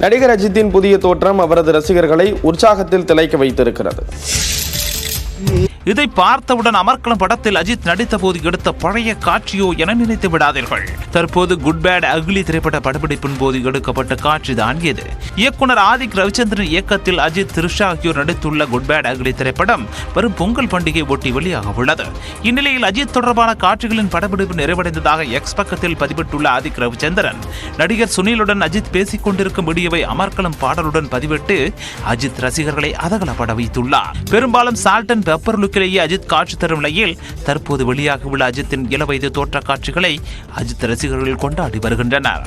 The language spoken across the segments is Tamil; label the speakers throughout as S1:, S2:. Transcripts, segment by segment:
S1: நடிகர் அஜித்தின் புதிய தோற்றம் அவரது ரசிகர்களை உற்சாகத்தில் திளைக்க வைத்திருக்கிறது.
S2: இதை பார்த்தவுடன் அமர்க்களம் படத்தில் அஜித் நடித்த போது எடுத்த பழைய காட்சியோ என நினைத்து விடாதீர்கள். தற்போது குட் பேட் அக்லி திரைப்பட படப்பிடிப்பின் போது எடுக்கப்பட்ட காட்சிதான் இது. இயக்குனர் ஆதிக் ரவிச்சந்திரன் இயக்கத்தில் அஜித், த்ரிஷா ஆகியோர் நடித்துள்ள குட் பேட் அக்லி திரைப்படம் வரும் பொங்கல் பண்டிகை ஒட்டி வெளியாக உள்ளது. இந்நிலையில் அஜித் தொடர்பான காட்சிகளின் படப்பிடிப்பு நிறைவடைந்ததாக எக்ஸ் பக்கத்தில் பதிவிட்டுள்ள ஆதிக் ரவிச்சந்திரன், நடிகர் சுனிலுடன் அஜித் பேசிக் கொண்டிருக்கும் வீடியோவை அமர்க்களம் பாடலுடன் பதிவிட்டு அஜித் ரசிகர்களை அதகலப்பட வைத்துள்ளார். பெரும்பாலும் சால்ட் அண்ட் பெப்பர் லுக்கிலேயே அஜித் காட்சி தரும் நிலையில் தற்போது வெளியாக உள்ள அஜித்தின் இளவயது தோற்ற காட்சிகளை அஜித் ரசிகர்கள் கொண்டாடி வருகின்றனர்.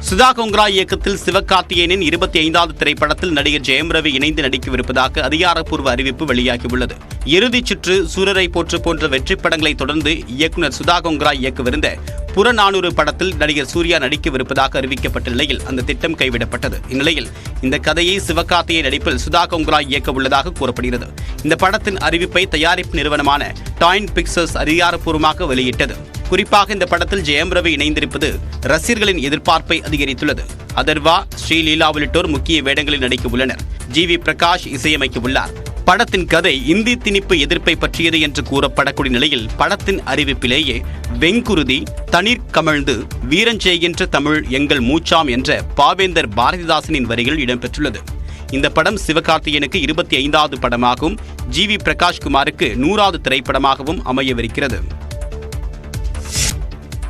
S3: சுதா கொங்கரா இயக்கத்தில் சிவகார்த்திகேயனின் 25வது திரைப்படத்தில் நடிகர் ஜெயம் ரவி இணைந்து நடிக்கவிருப்பதாக அதிகாரப்பூர்வ அறிவிப்பு வெளியாகியுள்ளது. இறுதிச் சுற்று, சூரரை போற்று போன்ற வெற்றி படங்களை தொடர்ந்து இயக்குனர் சுதா கொங்கரா இயக்கவிருந்த புறநானூறு படத்தில் நடிகர் சூர்யா நடிக்கவிருப்பதாக அறிவிக்கப்பட்ட நிலையில் அந்த திட்டம் கைவிடப்பட்டது. இந்நிலையில் இந்த கதையை சிவகார்த்திகேயன் நடிப்பில் சுதா கொங்கரா இயக்க உள்ளதாக கூறப்படுகிறது. இந்த படத்தின் அறிவிப்பை தயாரிப்பு நிறுவனமான டாயின் பிக்சர்ஸ் அதிகாரப்பூர்வமாக வெளியிட்டது. குறிப்பாக இந்த படத்தில் ஜெயம் ரவி இணைந்திருப்பது ரசிகர்களின் எதிர்பார்ப்பை அதிகரித்துள்ளது. அதர்வா, ஸ்ரீலீலா உள்ளிட்டோர் முக்கிய வேடங்களில் நடிக்க உள்ளனர். ஜி.வி. பிரகாஷ் இசையமைக்க உள்ளார். படத்தின் கதை இந்தி திணிப்பு எதிர்ப்பை பற்றியது என்று கூறப்படக்கூடிய நிலையில் படத்தின் அறிவிப்பிலேயே வெங்குருதி, தண்ணீர் கமழ்ந்து, வீரஞ்செய்கின்ற தமிழ் எங்கள் மூச்சாம் என்ற பாவேந்தர் பாரதிதாசனின் வரிகள் இடம்பெற்றுள்ளது. இந்த படம் சிவகார்த்திகேயனுக்கு 25வது படமாகவும் ஜி.வி. பிரகாஷ் குமாருக்கு 100வது திரைப்படமாகவும் அமையவிருக்கிறது.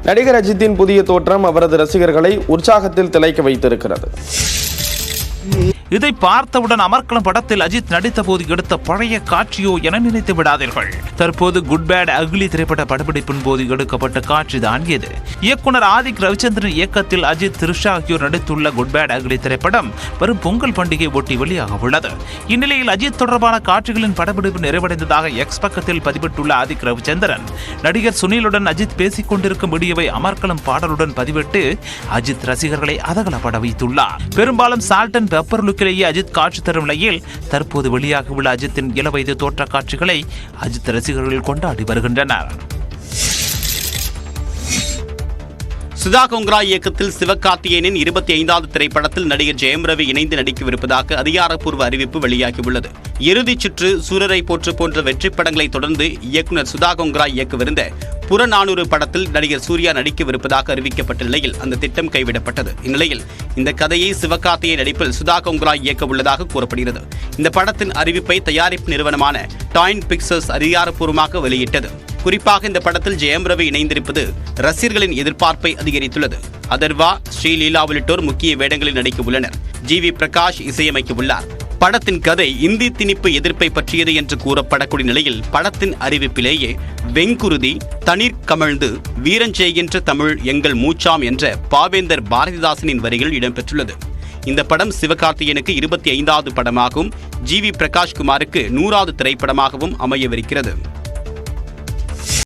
S1: நடிகர் அஜித்தின் புதிய தோற்றம் அவரது ரசிகர்களை உற்சாகத்தில் திளைக்க வைத்திருக்கிறது.
S2: இதை பார்த்தவுடன் அமர்க்களம் படத்தில் அஜித் நடித்த போது எடுத்த பழைய காட்சியோ என நினைத்து விடாதீர்கள். தற்போது குட் பேட் அக்லி திரைப்பட படப்பிடிப்பின் போது எடுக்கப்பட்ட காட்சிதான் இது. இயக்குனர் ஆதிக் ரவிச்சந்திரன் இயக்கத்தில் அஜித், த்ரிஷா ஆகியோர் நடித்துள்ள குட் பேட் அக்லி திரைப்படம் வரும் பொங்கல் பண்டிகை ஒட்டி வெளியாக உள்ளது. இந்நிலையில் அஜித் தொடர்பான காட்சிகளின் படப்பிடிப்பு நிறைவடைந்ததாக எக்ஸ் பக்கத்தில் பதிவிட்டுள்ள ஆதிக் ரவிச்சந்திரன், நடிகர் சுனிலுடன் அஜித் பேசிக் கொண்டிருக்கும் வீடியோவை அமர்க்களம் பாடலுடன் பதிவிட்டு அஜித் ரசிகர்களை அதகலப்பட வைத்துள்ளார். பெரும்பாலும் சால்ட் அண்ட் பெப்பர் லுக்கிலேயே அஜித் காட்சி தரும் நிலையில் தற்போது வெளியாக உள்ள அஜித்தின் இளவயது தோற்ற காட்சிகளை அஜித் ரசிகர்கள் கொண்டாடி வருகின்றனர்.
S3: சுதா கொங்கரா இயக்கத்தில் சிவகார்த்திகேயனின் 25வது திரைப்படத்தில் நடிகர் ஜெயம் ரவி இணைந்து நடிக்கவிருப்பதாக அதிகாரப்பூர்வ அறிவிப்பு வெளியாகியுள்ளது. இறுதிச் சுற்று, சூரரை போற்று போன்ற வெற்றி படங்களை தொடர்ந்து இயக்குனர் சுதா கொங்கரா இயக்கவிருந்த புறநானூறு படத்தில் நடிகர் சூர்யா நடிக்கவிருப்பதாக அறிவிக்கப்பட்ட நிலையில் அந்த திட்டம் கைவிடப்பட்டது. இந்நிலையில் இந்த கதையை சிவகார்த்திகேயன் நடிப்பில் சுதா கொங்கரா இயக்க உள்ளதாக கூறப்படுகிறது. இந்த படத்தின் அறிவிப்பை தயாரிப்பு நிறுவனமான டாயின் பிக்சர்ஸ் அதிகாரப்பூர்வமாக வெளியிட்டது. குறிப்பாக இந்த படத்தில் ஜெயம் ரவி இணைந்திருப்பது ரசிகர்களின் எதிர்பார்ப்பை அதிகரித்துள்ளது. அதர்வா, ஸ்ரீலீலா உள்ளிட்டோர் முக்கிய வேடங்களில் நடிக்க உள்ளனர். ஜி.வி. பிரகாஷ் இசையமைக்க உள்ளார். படத்தின் கதை இந்தி திணிப்பு எதிர்ப்பை பற்றியது என்று கூறப்படக்கூடிய நிலையில் படத்தின் அறிவிப்பிலேயே வெங்குருதி, தண்ணீர் கமழ்ந்து, வீரஞ்செய்கின்ற தமிழ் எங்கள் மூச்சாம் என்ற பாவேந்தர் பாரதிதாசனின் வரிகள் இடம்பெற்றுள்ளது. இந்த படம் சிவகார்த்திகேயனுக்கு 25வது படமாகவும் ஜி.வி. பிரகாஷ் குமாருக்கு 100வது திரைப்படமாகவும் அமையவிருக்கிறது.